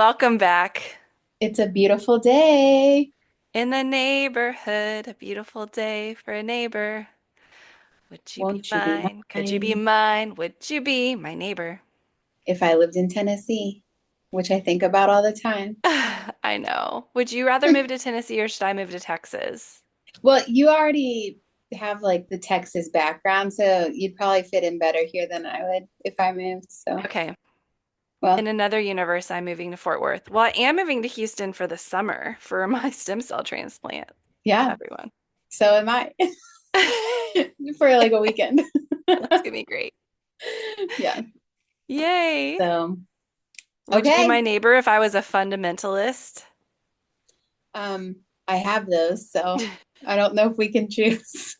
welcome back. It's a beautiful day. In the neighborhood, a beautiful day for a neighbor. Would you be Won't you be mine? Could you be mine mine? Would you be my neighbor? if I lived in Tennessee? Which I think about all the time. I know. Would you rather move to Tennessee or should I move to Texas? Well, you already have like the Texas background, so you'd probably fit in better here than I would if I moved. So, Okay. In well, another universe, I'm moving to Fort Worth. Well, I am moving to Houston for the summer for my stem cell transplant. yeah, Everyone. so am I for like a weekend. That's gonna be great. Yeah. Yay. So, Would you be okay. my neighbor if I was a fundamentalist? Um, I have those, so I don't know if we can choose.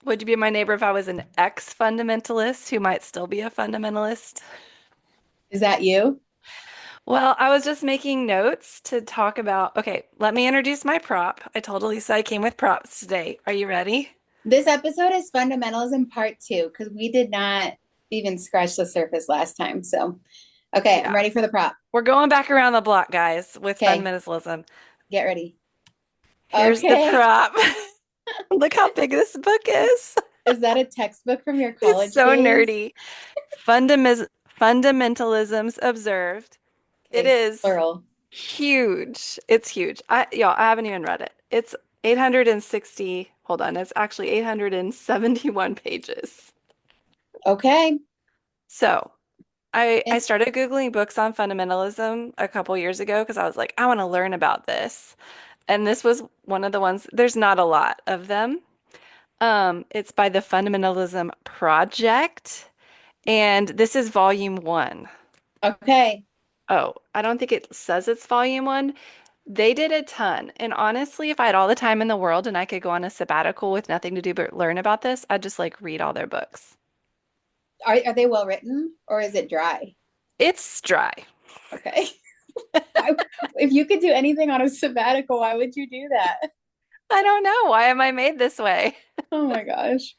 Would you be my neighbor if I was an ex-fundamentalist who might still be a fundamentalist? Is that you? Well, I was just making notes to talk about. Okay, let me introduce my prop. I told Elisa I came with props today. Are you ready? This episode is Fundamentalism Part Two because we did not even scratch the surface last time. So, okay, I'm Yeah. ready for the prop. We're going back around the block, guys, with Okay, fundamentalism. get ready. Here's the Okay, prop. Look how big this book is. is that a textbook from your It's college so days? nerdy. Fundamentalisms observed. It Okay, is plural. huge. It's huge. I haven't even read it. It's 860, hold on, it's actually 871 pages. Okay, So I and started Googling books on fundamentalism a couple years ago because I was like, I want to learn about this. And this was one of the ones, there's not a lot of them. It's by the Fundamentalism Project, and this is volume one. okay. Oh, I don't think it says it's volume one. They did a ton. And honestly, if I had all the time in the world and I could go on a sabbatical with nothing to do but learn about this, I'd just like read all their books. Are they well written or is it dry? It's dry. Okay. Why, if you could do anything on a sabbatical, why would you do that? I don't know. Why am I made this way? Oh my gosh.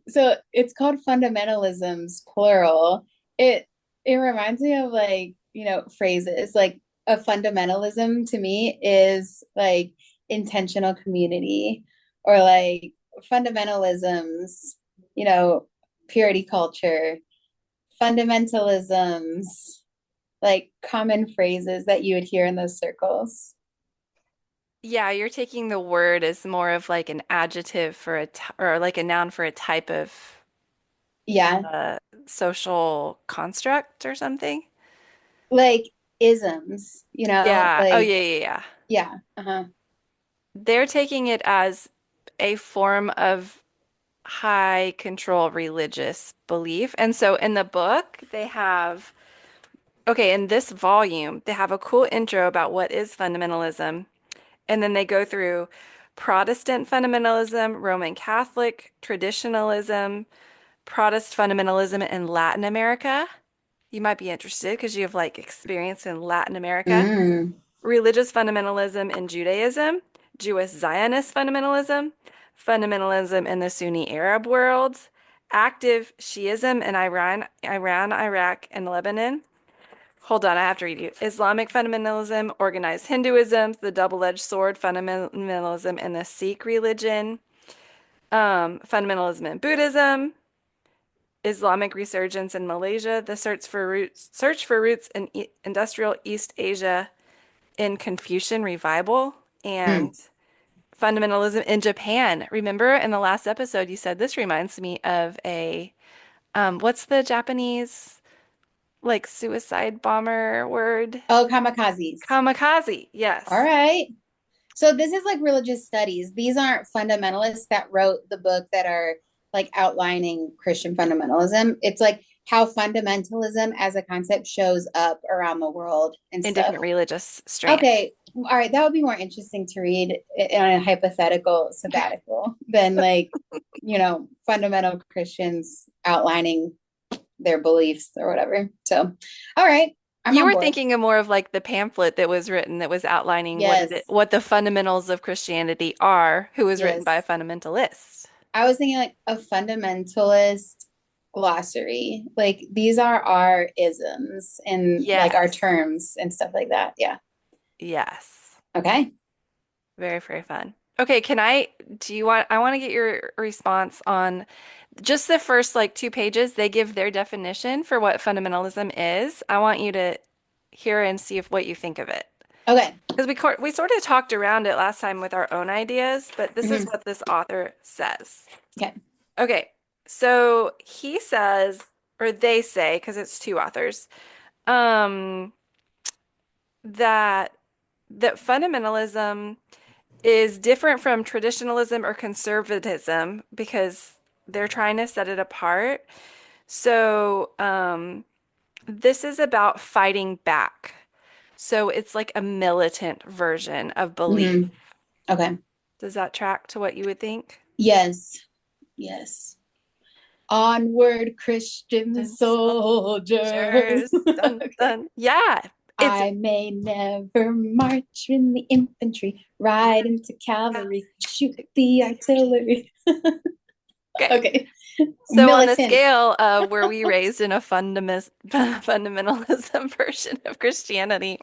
So it's called fundamentalisms, plural. It it reminds me of like, phrases. Like a fundamentalism to me is like intentional community or like fundamentalisms, you know, purity culture, fundamentalisms, like common phrases that you would hear in those circles. Yeah, you're taking the word as more of like an adjective for or like a noun for a type of Yeah, uh, social construct or something. like isms, Yeah. Oh, like yeah, yeah, yeah. yeah, uh-huh. They're taking it as a form of high control religious belief. And so in the book, they have, okay, in this volume, they have a cool intro about what is fundamentalism. And then they go through Protestant fundamentalism, Roman Catholic traditionalism, Protestant fundamentalism in Latin America. You might be interested because you have like experience in Latin America. Mm. Religious fundamentalism in Judaism, Jewish Zionist fundamentalism, fundamentalism in the Sunni Arab worlds, active Shiism in Iran, Iraq, and Lebanon. Hold on, I have to read you. Islamic fundamentalism, organized Hinduism, the double-edged sword fundamentalism in the Sikh religion, fundamentalism in Buddhism, Islamic resurgence in Malaysia, the search for roots in industrial East Asia in Confucian revival, and Mm. fundamentalism in Japan. Remember in the last episode you said this reminds me of a what's the Japanese like suicide bomber word? Oh, kamikazes. Kamikaze. All Yes. right. So this is like religious studies. These aren't fundamentalists that wrote the book that are like outlining Christian fundamentalism. It's like how fundamentalism as a concept shows up around the world and In stuff. different religious strands. Okay. All right. That would be more interesting to read in a hypothetical sabbatical than like, fundamental Christians outlining their beliefs or whatever. So, all right. I'm You on were board. thinking of more of like the pamphlet that was written that was outlining Yes. what the fundamentals of Christianity are, who was written by a Yes. fundamentalist. I was thinking like a fundamentalist. glossary. Like these are our isms and like our Yes. terms and stuff like that. Yeah. Yes. Okay. Very, very fun. Okay, I want to get your response on just the first like two pages. They give their definition for what fundamentalism is. I want you to hear and see if what you think of it. Okay. Because we sort of talked around it last time with our own ideas, but this is Mhm. what this author says. Okay. Okay, so he says, or they say, because it's two authors, um, that fundamentalism is different from traditionalism or conservatism because they're trying to set it apart. So, this is about fighting back. So it's like a militant version of belief. Hmm. Okay. Does that track to what you would think? Yes. Yes. Onward, Christian Then soldiers. soldiers, dun Okay. dun. Yeah, it's I may never march in the infantry, ride into cavalry, shoot the artillery. okay. Okay. So on the Militant. scale of were we raised in a fundamentalism version of Christianity?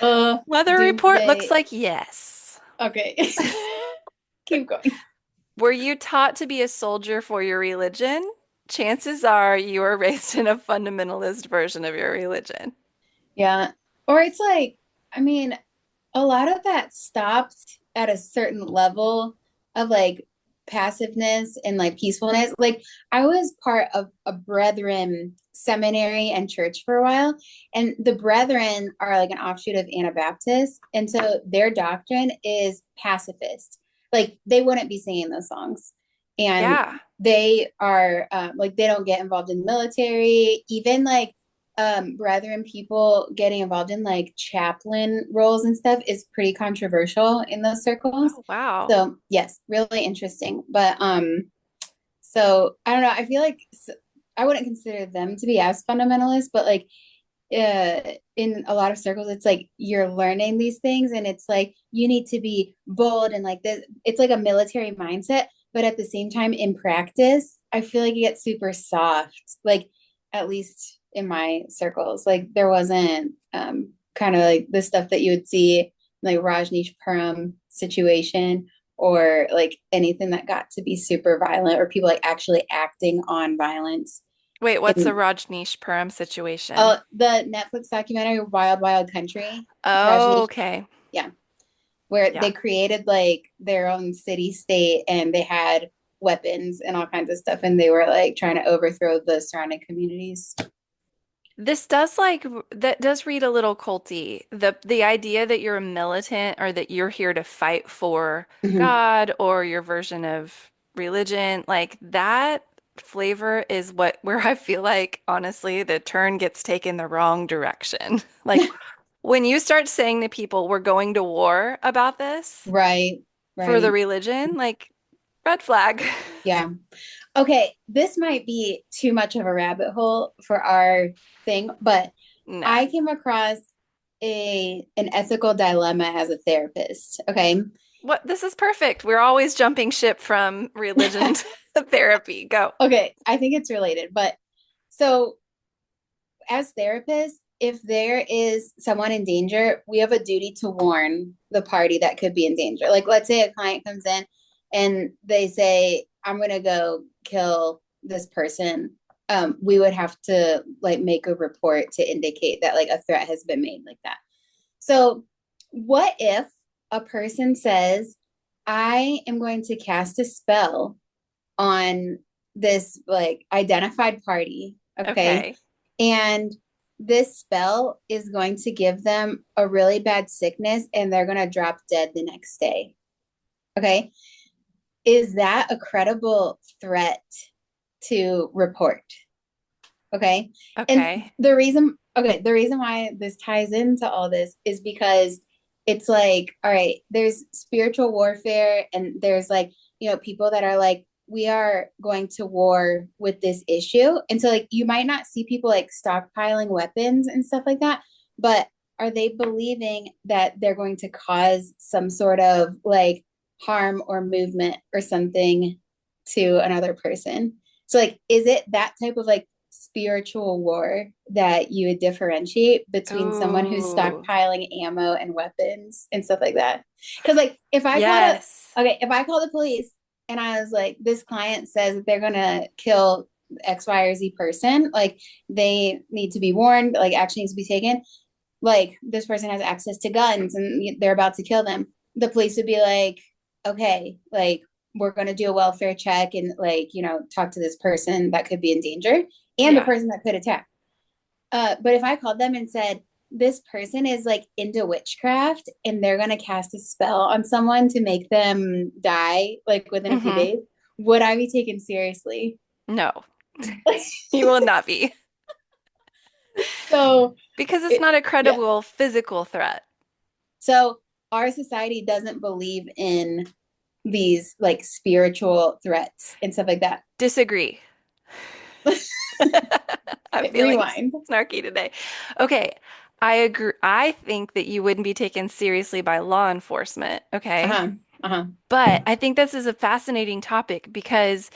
Weather report looks Doomsday. like yes. Okay. Keep going. Were you taught to be a soldier for your religion? Chances are you were raised in a fundamentalist version of your religion. Yeah. Or it's like, I mean, a lot of that stopped at a certain level of like passiveness and like peacefulness. Like I was part of a Brethren seminary and church for a while, and the Brethren are like an offshoot of Anabaptists, and so their doctrine is pacifist. Like they wouldn't be singing those songs, and Yeah. they are like they don't get involved in the military, even like brethren people getting involved in like chaplain roles and stuff is pretty controversial in those circles. Oh, wow. So yes, really interesting. But so I don't know. I feel like I wouldn't consider them to be as fundamentalist, but like in a lot of circles, it's like you're learning these things, and it's like you need to be bold and like this. It's like a military mindset, but at the same time, in practice, I feel like you get super soft. Like at least in my circles, like there wasn't kind of like the stuff that you would see like Rajneeshpuram situation or like anything that got to be super violent or people like actually acting on violence Wait, what's a in Rajneeshpuram situation? the Netflix documentary Wild Wild Country. Oh, Rajneesh, okay. yeah, where Yeah. they created like their own city state and they had weapons and all kinds of stuff and they were like trying to overthrow the surrounding communities. This does that does read a little culty. The idea that you're a militant or that you're here to fight for Mhm. God or your version of religion, like that flavor is what where I feel like honestly the turn gets taken the wrong direction. Like when you start saying to people, we're going to war about this Right, for the right. religion, like red flag. Yeah. Okay, this might be too much of a rabbit hole for our thing, but Nah. I came across a an ethical dilemma as a therapist. Okay. What this is perfect. We're always jumping ship from religion to therapy. Go. Okay, I think it's related, but so as therapists, if there is someone in danger, we have a duty to warn the party that could be in danger. Like, let's say a client comes in and they say, I'm going to go kill this person. We would have to like make a report to indicate that like a threat has been made like that. So, what if a person says, I am going to cast a spell on this like identified party, okay? Okay. And this spell is going to give them a really bad sickness and they're going to drop dead the next day. Okay. Is that a credible threat to report? Okay. And Okay. the reason why this ties into all this is because it's like, all right, there's spiritual warfare and there's like, people that are like, we are going to war with this issue. And so like you might not see people like stockpiling weapons and stuff like that, but are they believing that they're going to cause some sort of like harm or movement or something to another person? So like, is it that type of like spiritual war that you would differentiate between someone who's Ooh, stockpiling ammo and weapons and stuff like that? Because like yes. if I call the police and I was like, this client says that they're gonna kill X, Y, or Z person, like they need to be warned, like action needs to be taken. Like this person has access to guns and they're about to kill them. The police would be like, okay, like we're going to do a welfare check and like, talk to this person that could be in danger and the Yeah. person that could attack. But if I called them and said, this person is like into witchcraft and they're going to cast a spell on someone to make them die like within a few Hmm. days, would I be taken seriously? No, you will not be so, because it's it, not a yeah. credible physical threat. So our society doesn't believe in these like spiritual threats and stuff like that. Disagree. I'm feeling Rewind. snarky today. Okay, I agree. I think that you wouldn't be taken seriously by law enforcement, okay? Uh-huh. Uh-huh. But I think this is a fascinating topic because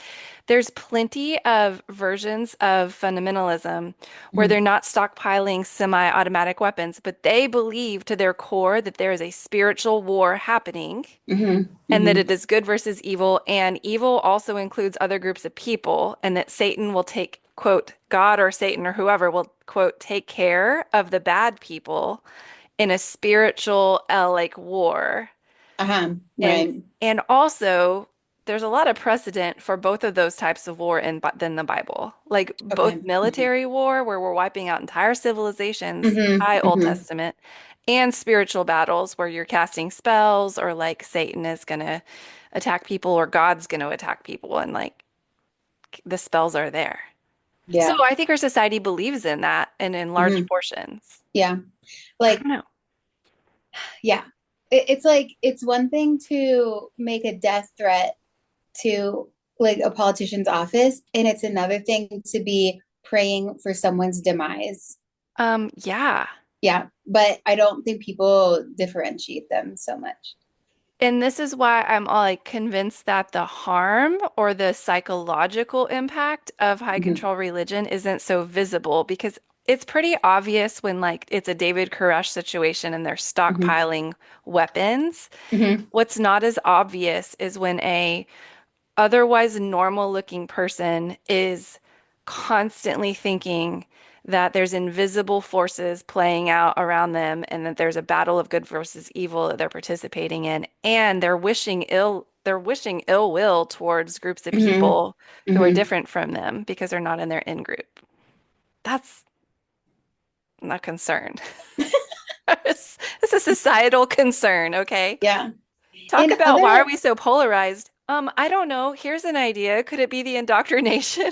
there's plenty of versions of fundamentalism where Mm-hmm. they're not stockpiling semi-automatic weapons, but they believe to their core that there is a spiritual war happening Mm-hmm. and that Mm-hmm. it is good versus evil, and evil also includes other groups of people, and that Satan will take, quote, God or Satan or whoever will, quote, take care of the bad people in a spiritual, like war. Uh-huh. And Right. and also there's a lot of precedent for both of those types of war than the Bible. Like both Okay. Mm-hmm. military war, where we're wiping out entire civilizations, Mm-hmm. high Old Mm-hmm. Testament, and spiritual battles where you're casting spells or like Satan is gonna attack people or God's gonna attack people and like the spells are there. So Yeah. I think our society believes in that and in large Mm-hmm. portions. Yeah. I Like, don't know. yeah. It's like it's one thing to make a death threat to like a politician's office, and it's another thing to be praying for someone's demise. Yeah. Yeah, but I don't think people differentiate them so much. And this is why I'm all like convinced that the harm or the psychological impact of high Hmm. control religion isn't so visible because it's pretty obvious when like it's a David Koresh situation and they're Hmm. stockpiling weapons. Hmm. What's not as obvious is when a otherwise normal looking person is constantly thinking that there's invisible forces playing out around them and that there's a battle of good versus evil that they're participating in and they're wishing ill will towards groups of Hmm. people who are Hmm. different from them because they're not in their in group. That's not concern. It's a societal concern, okay? Yeah. Talk In about why are other, we so polarized? I don't know. Here's an idea. Could it be the indoctrination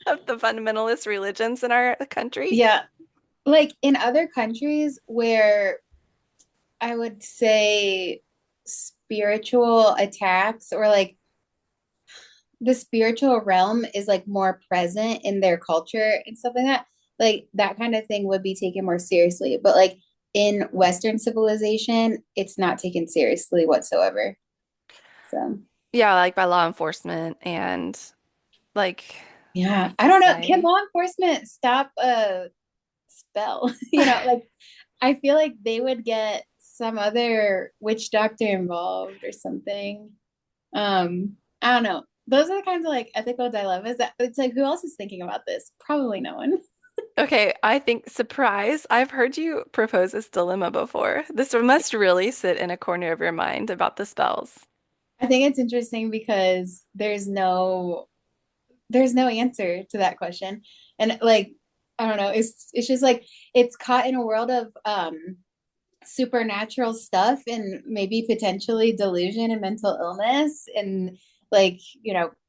of the fundamentalist religions in our country? yeah, like in other countries where I would say spiritual attacks or like the spiritual realm is like more present in their culture and stuff like that kind of thing would be taken more seriously. But like in Western civilization, it's not taken seriously whatsoever. So Yeah, like by law enforcement and like yeah, I don't know. Can society. law enforcement stop a spell? Like I feel like they would get some other witch doctor involved or something. I don't know. Those are the kinds of like ethical dilemmas that it's like, who else is thinking about this? Probably no one. Okay, I think surprise. I've heard you propose this dilemma before. This must really sit in a corner of your mind about the spells. I think it's interesting because there's no answer to that question. And like, I don't know, it's just like it's caught in a world of supernatural stuff and maybe potentially delusion and mental illness and like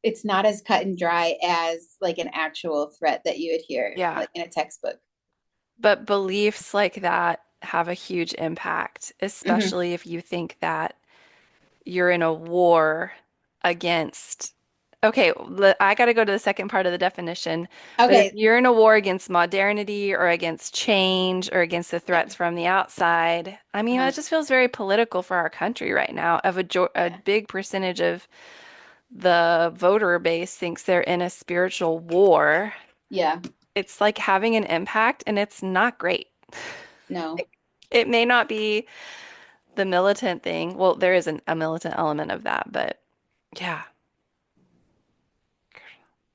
it's not as cut and dry as like an actual threat that you would hear Yeah. like in a textbook. But beliefs like that have a huge impact, Hmm. especially if you think that you're in a war against. Okay, I got to go to the second part of the definition. But if Okay. you're in a war against modernity or against change or against the Yeah. threats from the outside, I mean, Uh-huh. that just feels very political for our country right now, of a Yeah. big percentage of the voter base thinks they're in a spiritual war, Yeah. it's like having an impact and it's not great. No. It may not be the militant thing. Well, there is a militant element of that, but yeah,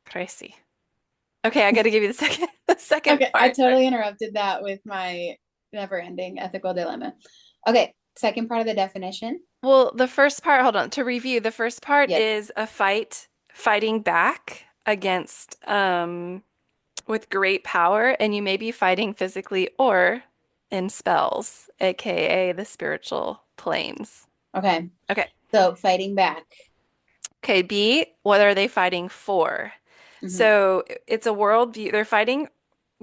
crazy. Okay, I got to give you the second the second Okay, I part. totally interrupted that with my never-ending ethical dilemma. Okay, second part of the definition. Well, the first part, hold on, to review, the first part Yes. is a fighting back against with great power, and you may be fighting physically or in spells, aka the spiritual planes. Okay. Okay. So fighting back. Okay, B, what are they fighting for? Hmm. So it's a worldview. Their fighting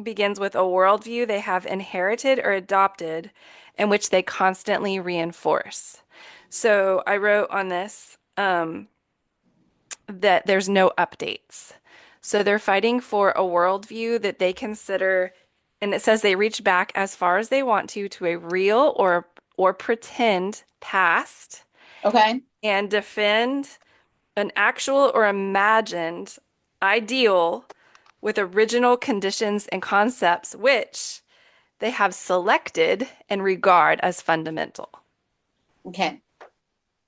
begins with a worldview they have inherited or adopted in which they constantly reinforce. So I wrote on this that there's no updates. So they're fighting for a worldview that they consider, and it says they reach back as far as they want to a real or pretend past Okay. and defend an actual or imagined ideal with original conditions and concepts which they have selected and regard as fundamental. Okay.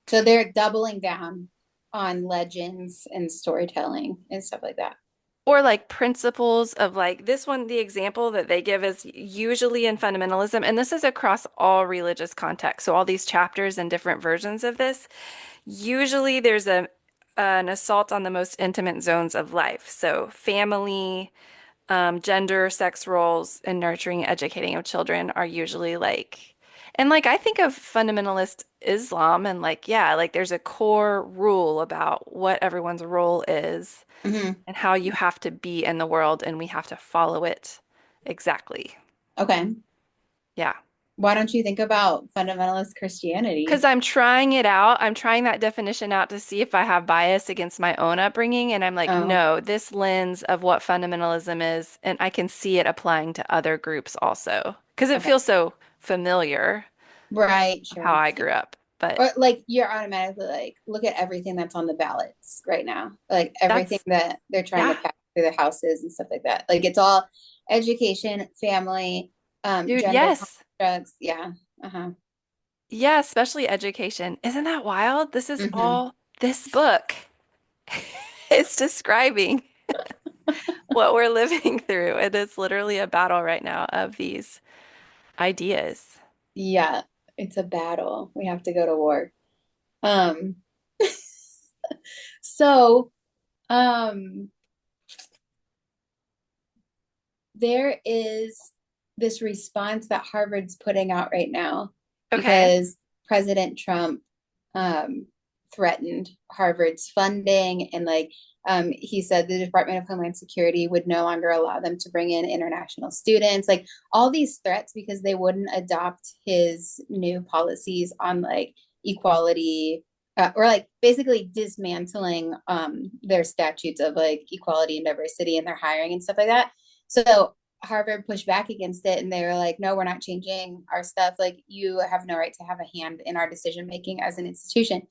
So they're doubling down on legends and storytelling and stuff like that. Or like principles of like this one, the example that they give is usually in fundamentalism, and this is across all religious contexts. So all these chapters and different versions of this, usually there's an assault on the most intimate zones of life. So family, gender, sex roles, and nurturing, educating of children are usually like, and like I think of fundamentalist Islam and like, yeah, like there's a core rule about what everyone's role is Hmm. and how you have to be in the world, and we have to follow it exactly. Okay. Yeah. Why don't you think about fundamentalist Because Christianity? I'm trying it out. I'm trying that definition out to see if I have bias against my own upbringing. And I'm like, Oh, no, this lens of what fundamentalism is, and I can see it applying to other groups also. Because it okay. feels so familiar Right, of how sure. I grew up. But Or like you're automatically like, look at everything that's on the ballots right now. Like everything that's, that they're trying to yeah, pass through the houses and stuff like that. Like it's all education, family, dude, gender yes. constructs. Yeah. Uh-huh. Yeah, especially education. Isn't that wild? This is Hmm. all this book is describing what we're living through. It is literally a battle right now of these ideas. Yeah. It's a battle. We have to go to war. Um, so um there is this response that Harvard's putting out right now Okay. because President Trump um, threatened Harvard's funding and like he said the Department of Homeland Security would no longer allow them to bring in international students, like all these threats because they wouldn't adopt his new policies on like equality or like basically dismantling their statutes of like equality and diversity and their hiring and stuff like that. So Harvard pushed back against it and they were like, no, we're not changing our stuff. Like, you have no right to have a hand in our decision making as an institution.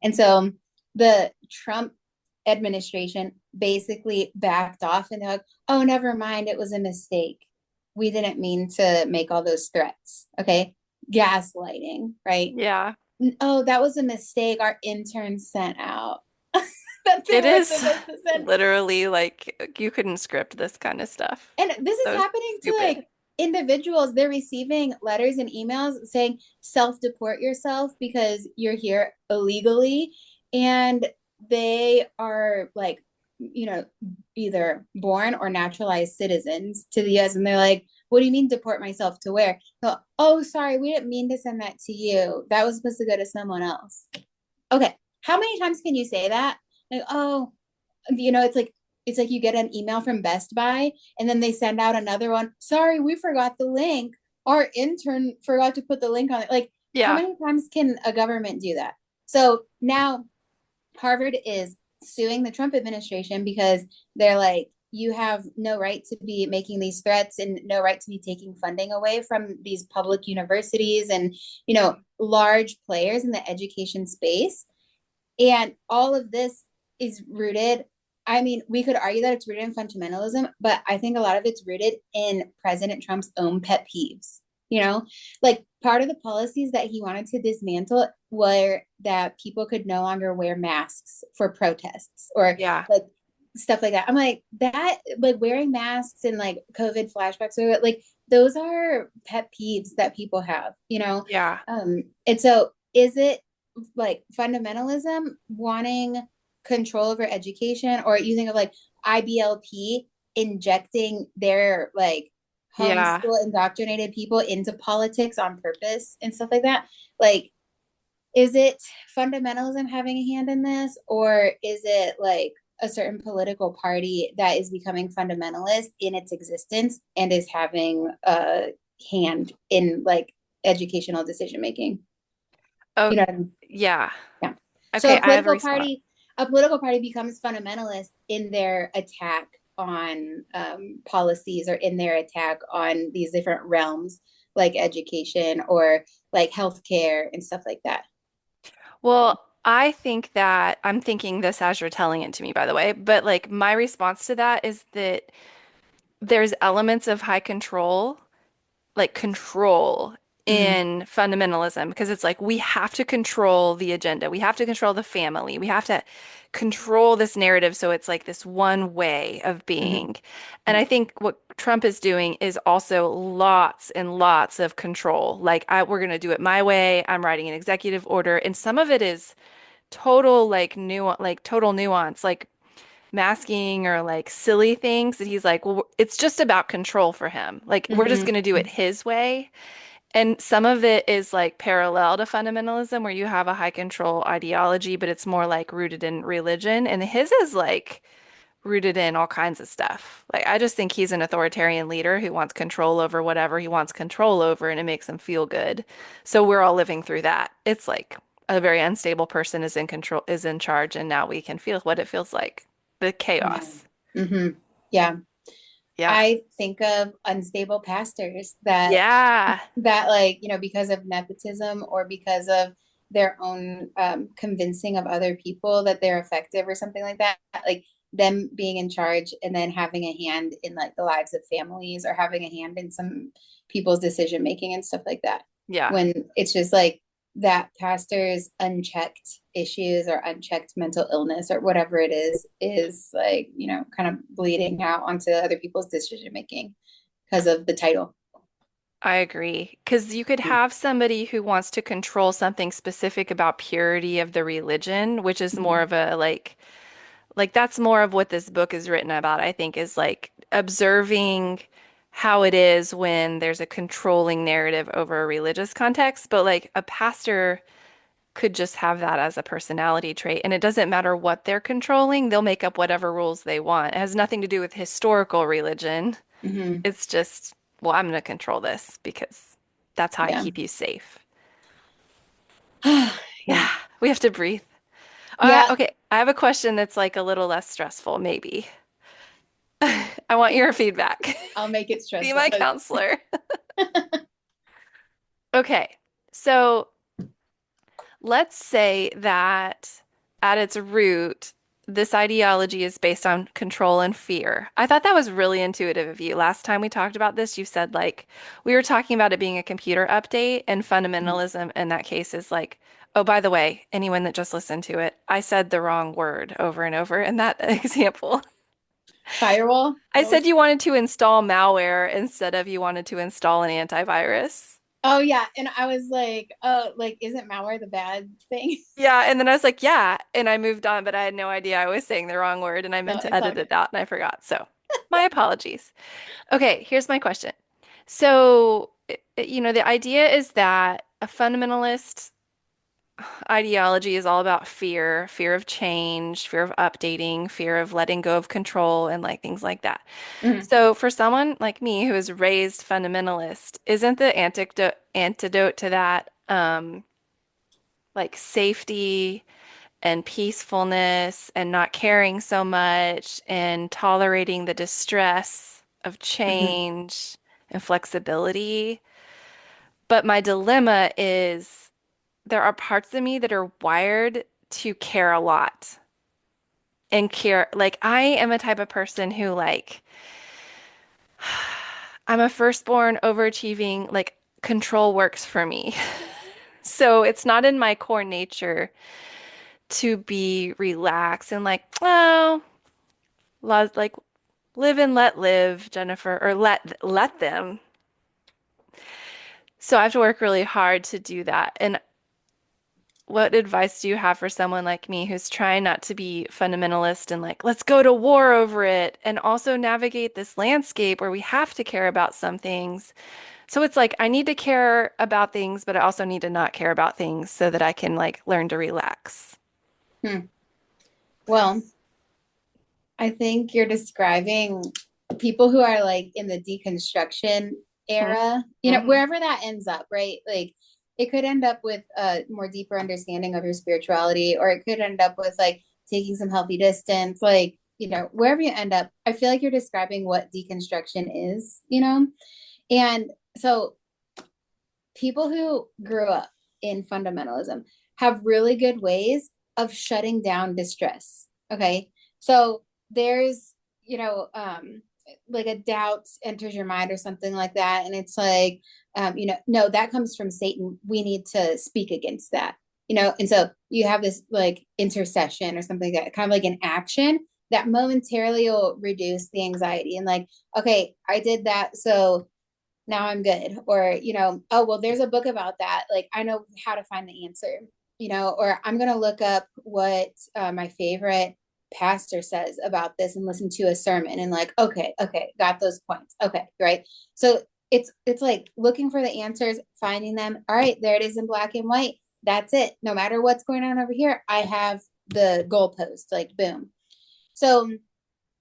And so the Trump administration basically backed off and they're like, oh, never mind. It was a mistake. We didn't mean to make all those threats. Okay. Gaslighting, right? Yeah. Oh, that was a mistake our intern sent out that they It weren't is supposed to send. literally like you couldn't script this kind of stuff. And this is So happening to stupid. like individuals. They're receiving letters and emails saying self deport yourself because you're here illegally. And they are like, either born or naturalized citizens to the US. And they're like, what do you mean deport myself to where? Go, oh, sorry, we didn't mean to send that to you. That was supposed to go to someone else. Okay. How many times can you say that? Like, oh, it's like you get an email from Best Buy and then they send out another one. Sorry, we forgot the link. Our intern forgot to put the link on it. Like, how Yeah. many times can a government do that? So now Harvard is suing the Trump administration because they're like, you have no right to be making these threats and no right to be taking funding away from these public universities and, large players in the education space. And all of this is rooted, I mean, we could argue that it's rooted in fundamentalism, but I think a lot of it's rooted in President Trump's own pet peeves. You know, like part of the policies that he wanted to dismantle were that people could no longer wear masks for protests or Yeah. like stuff like that. I'm like, that, like wearing masks and like COVID flashbacks, or like those are pet peeves that people have, you know? Yeah. And so is it like fundamentalism wanting control over education, or you think of like IBLP injecting their like Yeah. homeschool indoctrinated people into politics on purpose and stuff like that? Like, is it fundamentalism having a hand in this, or is it like a certain political party that is becoming fundamentalist in its existence and is having a hand in like educational decision making? Oh, You know what I mean? yeah. Yeah. So Okay, I have a response. a political party becomes fundamentalist in their attack on policies, or in their attack on these different realms like education or like healthcare and stuff like that. Well, I think that I'm thinking this as you're telling it to me, by the way, but like my response to that is that there's elements of high control, like control Mm-hmm. in fundamentalism, because it's like we have to control the agenda. We have to control the family. We have to control this narrative so it's like this one way of being. And I think what Trump is doing is also lots and lots of control. Like we're going to do it my way. I'm writing an executive order, and some of it is total like total nuance, like masking or like silly things that he's like, well, it's just about control for him. Like we're just Mm-hmm. going to do it his way. And some of it is like parallel to fundamentalism where you have a high control ideology, but it's more like rooted in religion. And his is like rooted in all kinds of stuff. Like I just think he's an authoritarian leader who wants control over whatever he wants control over and it makes him feel good. So we're all living through that. It's like a very unstable person is in control, is in charge, and now we can feel what it feels like. The Yeah. chaos. Mm-hmm. Yeah. Yeah. I think of unstable pastors Yeah. that like, you know, because of nepotism or because of their own convincing of other people that they're effective or something like that, like them being in charge and then having a hand in like the lives of families, or having a hand in some people's decision making and stuff like that, Yeah. when it's just like that pastor's unchecked issues or unchecked mental illness or whatever it is like, you know, kind of bleeding out onto other people's decision making because of the title. I agree. Because you could have somebody who wants to control something specific about purity of the religion, which is more Mhm. of a like that's more of what this book is written about, I think, is like observing how it is when there's a controlling narrative over a religious context. But like a pastor could just have that as a personality trait. And it doesn't matter what they're controlling, they'll make up whatever rules they want. It has nothing to do with historical religion. Mhm. It's just, well, I'm going to control this because that's how I Yeah. keep you safe. Yeah. Yeah, we have to breathe. Yeah. Okay, I have a question that's like a little less stressful, maybe. I want your feedback. I'll make it Be stressful. my counselor. Okay, so let's say that at its root, this ideology is based on control and fear. I thought that was really intuitive of you. Last time we talked about this, you said like we were talking about it being a computer update, and fundamentalism in that case is like, oh, by the way, anyone that just listened to it, I said the wrong word over and over in that example. Firewall? I What was said you wanted to install malware instead of you wanted to install an antivirus. Oh yeah, and I was like isn't malware the bad thing? Yeah, and then I was like, yeah, and I moved on, but I had no idea I was saying the wrong word and I No, meant to it's all edit good. it out and I forgot. So, my apologies. Okay, here's my question. So, the idea is that a fundamentalist ideology is all about fear, fear of change, fear of updating, fear of letting go of control, and like things like that. Mhm. So, for someone like me who is raised fundamentalist, isn't the antidote to that like safety and peacefulness and not caring so much and tolerating the distress of Mhm. change and flexibility? But my dilemma is there are parts of me that are wired to care a lot. and care. Like I am a type of person who like I'm a firstborn overachieving, like control works for me. So it's not in my core nature to be relaxed and like, oh, like live and let live, Jennifer, or let them. So I have to work really hard to do that. And what advice do you have for someone like me who's trying not to be fundamentalist and like, let's go to war over it and also navigate this landscape where we have to care about some things? So it's like I need to care about things, but I also need to not care about things so that I can like learn to relax. Hmm. Well, I think you're describing people who are like in the deconstruction era, Mm-hmm. wherever that ends up, right? Like it could end up with a more deeper understanding of your spirituality, or it could end up with like taking some healthy distance, like, wherever you end up. I feel like you're describing what deconstruction is. And so people who grew up in fundamentalism have really good ways of shutting down distress. Okay. So there's, like a doubt enters your mind or something like that. And it's like, no, that comes from Satan. We need to speak against that. And so you have this like intercession or something like that, kind of like an action that momentarily will reduce the anxiety and like, okay, I did that. So now I'm good. Or, oh, well, there's a book about that. Like, I know how to find the answer, or I'm going to look up what my favorite pastor says about this and listen to a sermon and like, okay, got those points. Okay, right. So it's like looking for the answers, finding them. All right, there it is in black and white. That's it. No matter what's going on over here, I have the goalpost, like boom. So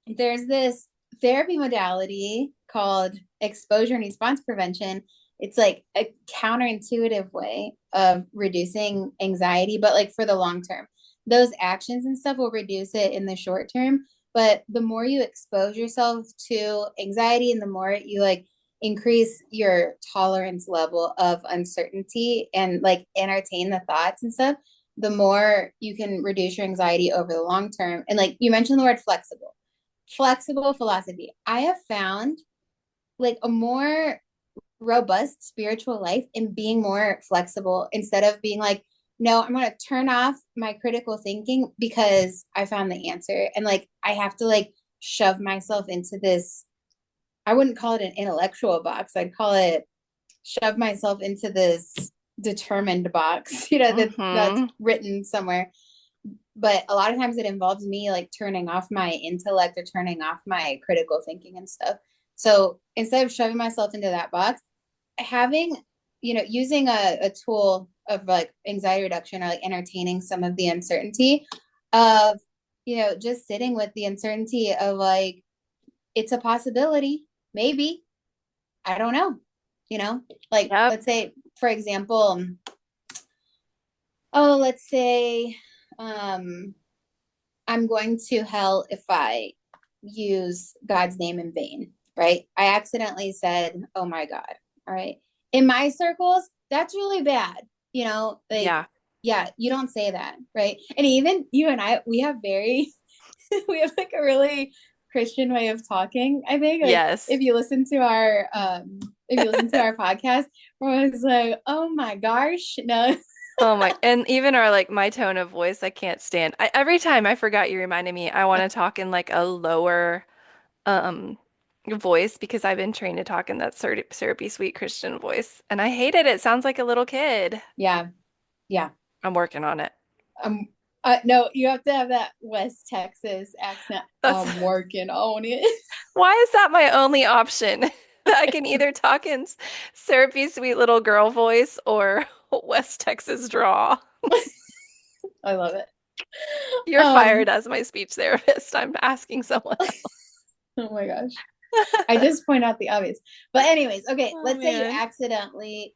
there's this therapy modality called exposure and response prevention. It's like a counterintuitive way of reducing anxiety, but like for the long term. Those actions and stuff will reduce it in the short term. But the more you expose yourself to anxiety and the more you like increase your tolerance level of uncertainty and like entertain the thoughts and stuff, the more you can reduce your anxiety over the long term. And like you mentioned the word flexible philosophy. I have found like a more robust spiritual life in being more flexible instead of being like, no, I'm going to turn off my critical thinking because I found the answer. And like, I have to like shove myself into this. I wouldn't call it an intellectual box. I'd call it shove myself into this determined box, that's Mm-hmm. written somewhere. But a lot of times it involves me like turning off my intellect or turning off my critical thinking and stuff. So instead of shoving myself into that box, having, using a tool of like anxiety reduction or like entertaining some of the uncertainty of, just sitting with the uncertainty of like, it's a possibility, maybe, I don't know, like Yep. let's say, for example, oh, let's say, um, I'm going to hell if I use God's name in vain, right? I accidentally said, oh my God. All right. In my circles, that's really bad. Like, Yeah. yeah, you don't say that, right? And even you and I, we have very, we have like a really Christian way of talking. I think like Yes. if you listen to our podcast, we're always like, oh my gosh, no. Oh my, and even our like my tone of voice, I can't stand. Every time I forgot you reminded me, I want to talk in like a lower um voice because I've been trained to talk in that syrupy sweet Christian voice, and I hate it. It sounds like a little kid. Yeah, yeah. I'm working on it. Um, no, you have to have that West Texas accent. That's I'm working on it. why is that my only option? I can either talk in syrupy sweet little girl voice or West Texas drawl. I love it. You're Um, fired as my speech therapist. I'm asking someone else. oh my gosh. I just point out the obvious. But anyways, okay, Oh let's say you man. accidentally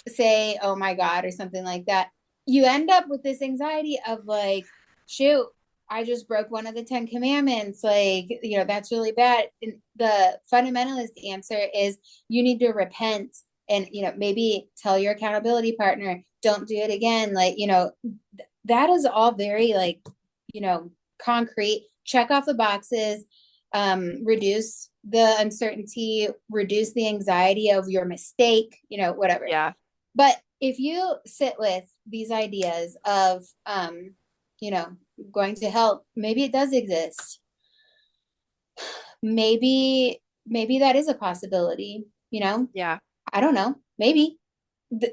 say, oh my God, or something like that. You end up with this anxiety of like, shoot, I just broke one of the 10 commandments. Like, that's really bad. And the fundamentalist answer is you need to repent and, maybe tell your accountability partner, don't do it again. Like, that is all very like, you know, concrete, check off the boxes, reduce the uncertainty, reduce the anxiety of your mistake, whatever. Yeah. But if you sit with these ideas of, you know, going to hell, maybe it does exist. Maybe that is a possibility, Yeah. I don't know. Maybe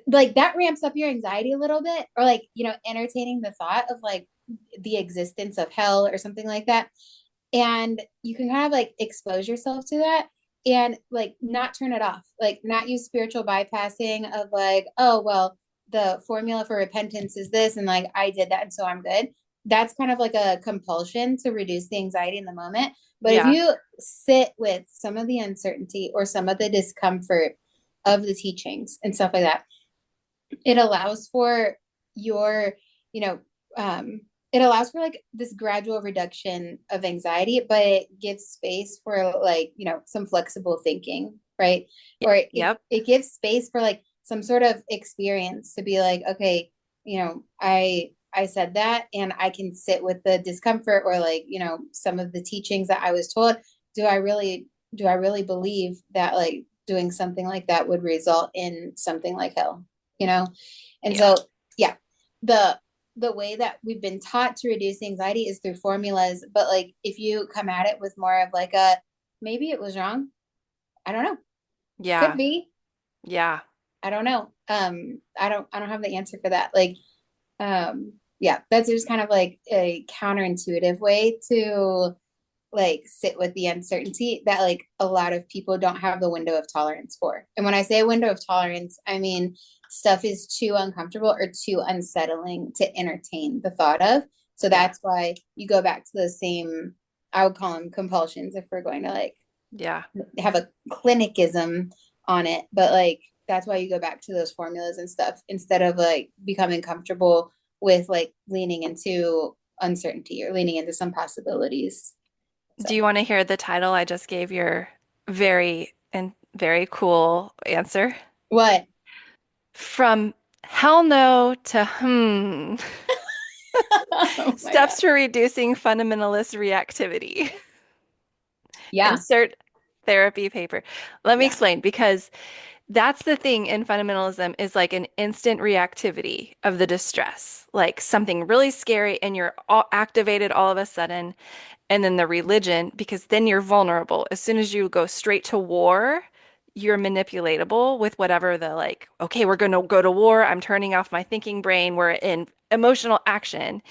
like that ramps up your anxiety a little bit, or like, entertaining the thought of like the existence of hell or something like that. And you can kind of like expose yourself to that and like not turn it off, like not use spiritual bypassing of like, oh, well, the formula for repentance is this. And like, I did that. And so I'm good. That's kind of like a compulsion to reduce the anxiety in the moment. But if Yeah. you sit with some of the uncertainty or some of the discomfort of the teachings and stuff like that, it allows for your, you know, it allows for like this gradual reduction of anxiety, but it gives space for like, some flexible thinking, right? Or it gives space for like some sort of experience to be like, okay, I said that and I can sit with the discomfort or like, some of the teachings that I was told. Do I really believe that like doing something like that would result in something like hell? you know and Yeah. so, yeah, the way that we've been taught to reduce anxiety is through formulas, but like if you come at it with more of like a, maybe it was wrong, I don't know, could Yeah. be, Yeah. I don't know, I don't have the answer for that, like, yeah, that's just kind of like a counterintuitive way to like sit with the uncertainty that like a lot of people don't have the window of tolerance for. And when I say window of tolerance, I mean stuff is too uncomfortable or too unsettling to entertain the thought of. So Yeah. that's why you go back to the same, I would call them compulsions if we're going to like Yeah. have a clinicism on it. But like that's why you go back to those formulas and stuff instead of like becoming comfortable with like leaning into uncertainty or leaning into some possibilities. Do So you want to hear the title I just gave your very cool answer? what? From hell no to Oh my steps God. for reducing fundamentalist reactivity. Yeah. Insert therapy paper. Let me Yeah. explain because that's the thing in fundamentalism is like an instant reactivity of the distress, like something really scary and you're all activated all of a sudden. And then the religion, because then you're vulnerable. As soon as you go straight to war, you're manipulatable with whatever the like, okay, we're going to go to war. I'm turning off my thinking brain. We're in emotional action.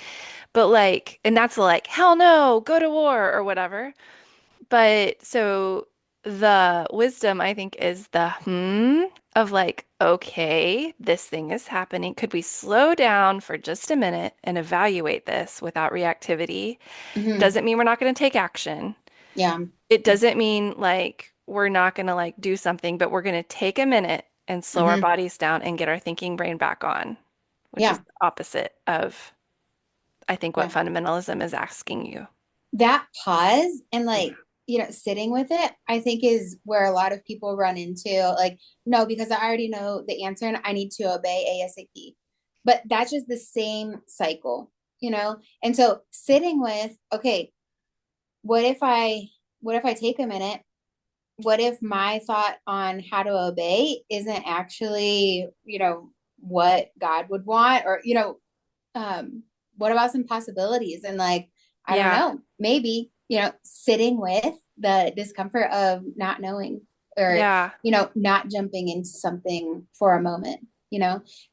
But like, and that's like, hell no, go to war or whatever. But so the wisdom, I think, is the of like, okay, this thing is happening. Could we slow down for just a minute and evaluate this without reactivity? Hmm. Doesn't mean we're not going to take action. Yeah. It doesn't mean like we're not going to like do something, but we're going to take a minute and slow our Hmm. bodies down and get our thinking brain back on, which is Yeah. the opposite of, I think, what Yeah. fundamentalism is asking you. That pause and like, sitting with it, I think is where a lot of people run into like, no, because I already know the answer and I need to obey ASAP. But that's just the same cycle, you know? And so sitting with, okay, what if I what if I take a minute? What if my thought on how to obey isn't actually, what God would want? Or, what about some possibilities? And like, I don't Yeah. know, maybe, sitting with the discomfort of not knowing or, Yeah. not jumping into something for a moment,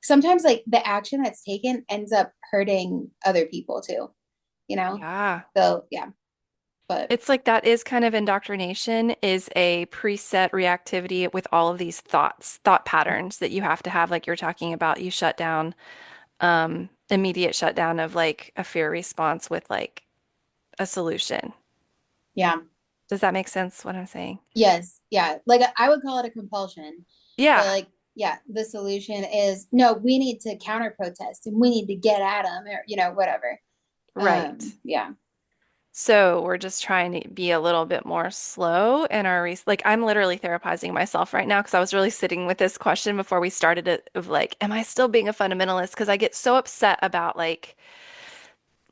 sometimes like the action that's taken ends up hurting other people too, you know? Yeah. So yeah, but It's like that is kind of indoctrination is a preset reactivity with all of these thought patterns that you have to have, like you're talking about. You shut down, immediate shutdown of like a fear response with like a solution. yeah. Does that make sense what I'm saying? Yes, yeah. Like I would call it a compulsion, but Yeah, like, yeah, the solution is no. We need to counter protest, and we need to get at them, or whatever. right. Yeah, So we're just trying to be a little bit more slow in our like I'm literally therapizing myself right now because I was really sitting with this question before we started it of like, am I still being a fundamentalist? Because I get so upset about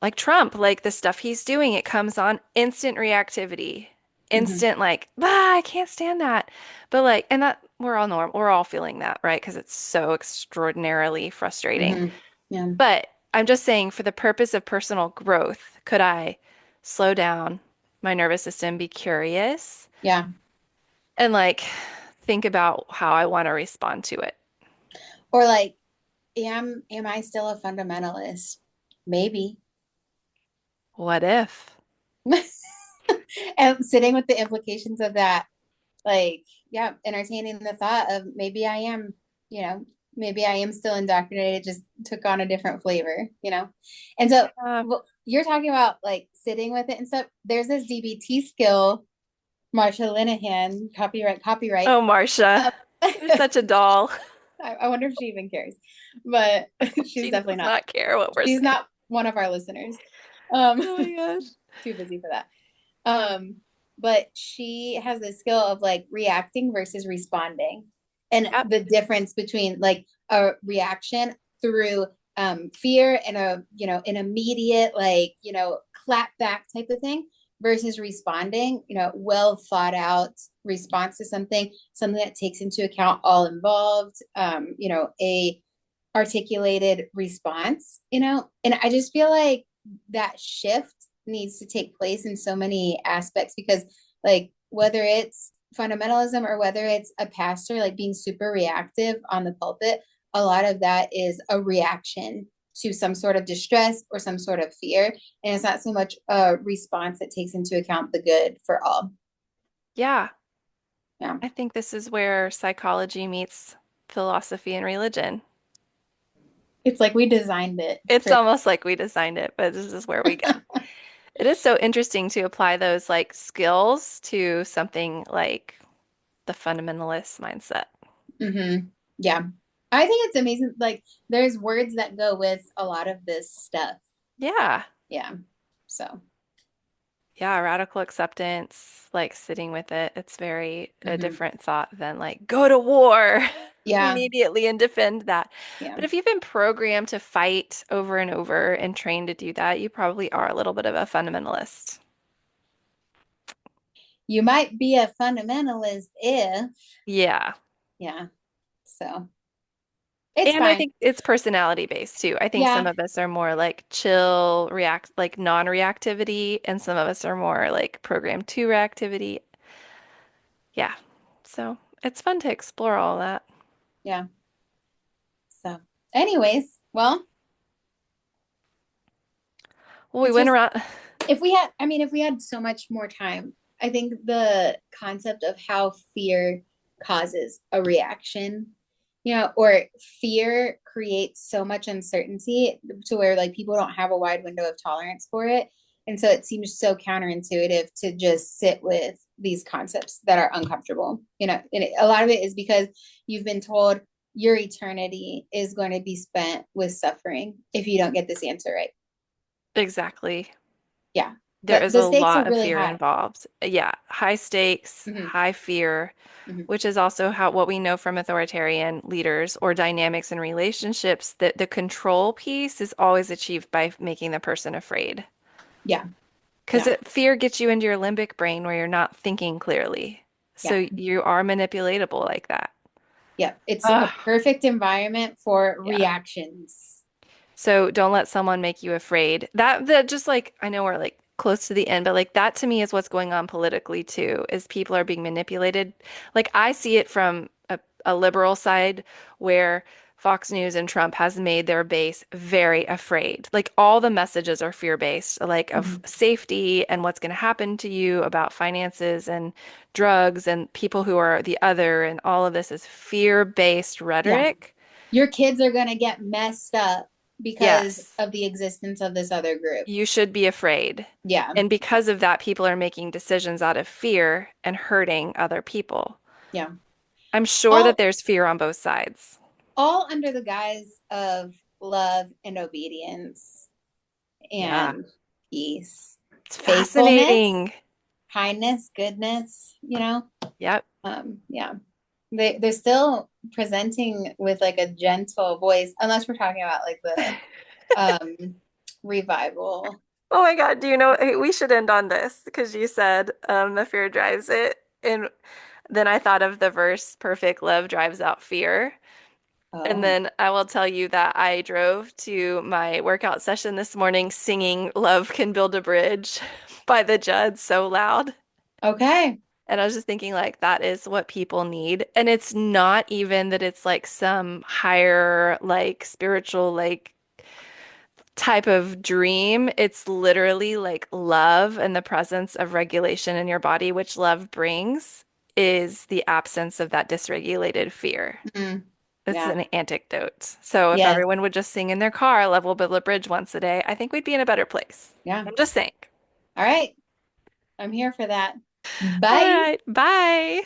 like Trump, like the stuff he's doing, it comes on instant reactivity, Hmm. instant like, ah, I can't stand that. But like, and that we're all normal, we're all feeling that, right? Because it's so extraordinarily frustrating. Hmm. Yeah. But I'm just saying, for the purpose of personal growth, could I slow down my nervous system, be curious, Yeah. and like think about how I want to respond to it? Or like, am I still a fundamentalist? Maybe. What if? And sitting with the implications of that, like, yeah, entertaining the thought of maybe I am, you know, maybe I am still indoctrinated, just took on a different flavor, you know? And so, Uh, well, you're talking about like sitting with it and stuff. There's this DBT skill, Marsha Linehan, copyright. oh, Marcia, Um, you're such a doll. I wonder if she even cares, but she's She definitely does not. not care what we're She's saying. not one of our listeners. Um, Oh my gosh. too busy for that. Um, but she has this skill of like reacting versus responding, and Yep. the difference between like a reaction through fear and a an immediate like clap back type of thing versus responding, well thought out response to something that takes into account all involved, a articulated response, and I just feel like that shift needs to take place in so many aspects because like whether it's fundamentalism or whether it's a pastor like being super reactive on the pulpit, a lot of that is a reaction to some sort of distress or some sort of fear, and it's not so much a response that takes into account the good for all. Yeah. Yeah, I think this is where psychology meets philosophy and religion. it's like we designed it It's for almost like we designed it, but this is where we go. It is so interesting to apply those like skills to something like the fundamentalist mindset. mm-hmm. Yeah, I think it's amazing, like there's words that go with a lot of this stuff. Yeah. Yeah, so Yeah, radical acceptance, like sitting with it, it's very a mm-hmm. different thought than like go to war Yeah, immediately and defend that. yeah. But if you've been programmed to fight over and over and trained to do that, you probably are a little bit of a fundamentalist. You might be a fundamentalist if, Yeah. yeah. So it's And I fine. think it's personality based too. I think some Yeah, of us are more like chill, react, like non-reactivity, and some of us are more like programmed to reactivity. Yeah. So it's fun to explore all that. yeah. So, anyways, well, Well, we it's went just around. if we had, I mean, if we had so much more time, I think the concept of how fear causes a reaction, or fear creates so much uncertainty to where like people don't have a wide window of tolerance for it. And so it seems so counterintuitive to just sit with these concepts that are uncomfortable, and a lot of it is because you've been told your eternity is going to be spent with suffering if you don't get this answer right. Exactly. Yeah. There is The a stakes are lot of really fear high. involved. Yeah, high stakes, Hmm. high fear, Hmm. which is also how what we know from authoritarian leaders or dynamics in relationships that the control piece is always achieved by making the person afraid. Yeah. Because Yeah. fear gets you into your limbic brain where you're not thinking clearly. Yeah. So you are manipulatable like that. Yeah. It's a Ah, perfect environment for yeah. reactions. So don't let someone make you afraid. That just like I know we're like close to the end, but like that to me is what's going on politically too, is people are being manipulated. Like I see it from a liberal side where Fox News and Trump has made their base very afraid. Like all the messages are fear-based, like of Hmm. safety and what's going to happen to you about finances and drugs and people who are the other, and all of this is fear-based Yeah. rhetoric. Your kids are going to get messed up because Yes. of the existence of this other group. You should be afraid. Yeah. And because of that, people are making decisions out of fear and hurting other people. Yeah. I'm sure that All there's fear on both sides. all under the guise of love and obedience Yeah, and peace, it's faithfulness, fascinating. kindness, goodness. Yep. Yeah. They're still presenting with like a gentle voice, unless we're talking about like the um revival. Oh my God, do you know, hey, we should end on this because you said the fear drives it. And then I thought of the verse, perfect love drives out fear. And Oh, then I will tell you that I drove to my workout session this morning singing Love Can Build a Bridge by the Judds so loud. okay. And I was just thinking, like, that is what people need. And it's not even that it's like some higher, like, spiritual, like, type of dream. It's literally like love and the presence of regulation in your body, which love brings, is the absence of that dysregulated fear. Mm, This is yeah. an anecdote. So if Yes. everyone would just sing in their car, Love Will Build a Bridge once a day, I think we'd be in a better place. Yeah. I'm just saying. All right. I'm here for that. All Bye. right, bye.